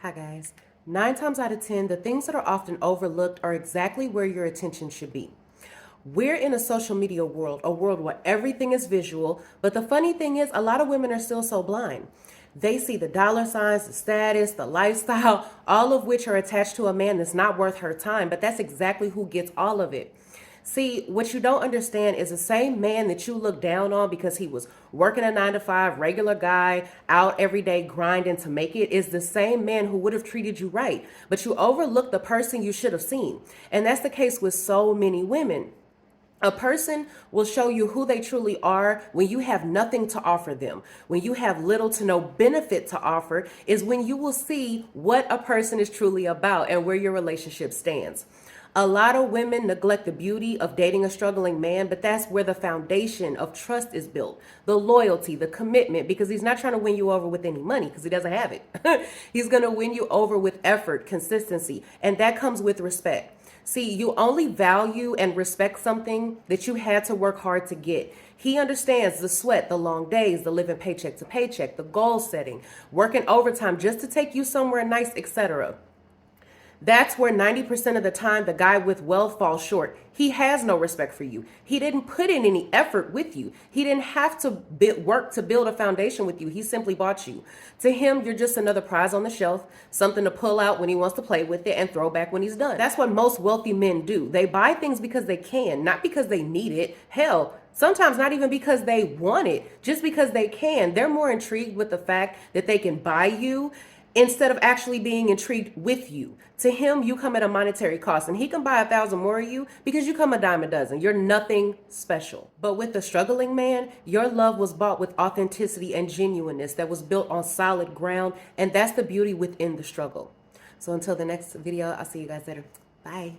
Hi guys. 9 times out of 10, the things that are often overlooked are exactly where your attention should be. We're in a social media world, a world where everything is visual, but the funny thing is, a lot of women are still so blind. They see the dollar signs, the status, the lifestyle, all of which are attached to a man that's not worth her time, but that's exactly who gets all of it. See, what you don't understand is the same man that you look down on because he was working a 9 to 5, regular guy, out every day grinding to make it, is the same man who would have treated you right. But you overlook the person you should have seen. And that's the case with so many women. A person will show you who they truly are when you have nothing to offer them. When you have little to no benefit to offer is when you will see what a person is truly about and where your relationship stands. A lot of women neglect the beauty of dating a struggling man, but that's where the foundation of trust is built. The loyalty, the commitment, because he's not trying to win you over with any money because he doesn't have it. He's going to win you over with effort, consistency, and that comes with respect. See, you only value and respect something that you had to work hard to get. He understands the sweat, the long days, the living paycheck to paycheck, the goal setting, working overtime just to take you somewhere nice, etc. That's where 90% of the time the guy with wealth falls short. He has no respect for you. He didn't put in any effort with you. He didn't have to work to build a foundation with you. He simply bought you. To him, you're just another prize on the shelf, something to pull out when he wants to play with it and throw back when he's done. That's what most wealthy men do. They buy things because they can, not because they need it. Hell, sometimes not even because they want it, just because they can. They're more intrigued with the fact that they can buy you instead of actually being intrigued with you. To him, you come at a monetary cost, and he can buy 1,000 more of you because you come a dime a dozen. You're nothing special. But with the struggling man, your love was bought with authenticity and genuineness that was built on solid ground, and that's the beauty within the struggle. So until the next video, I'll see you guys later. Bye.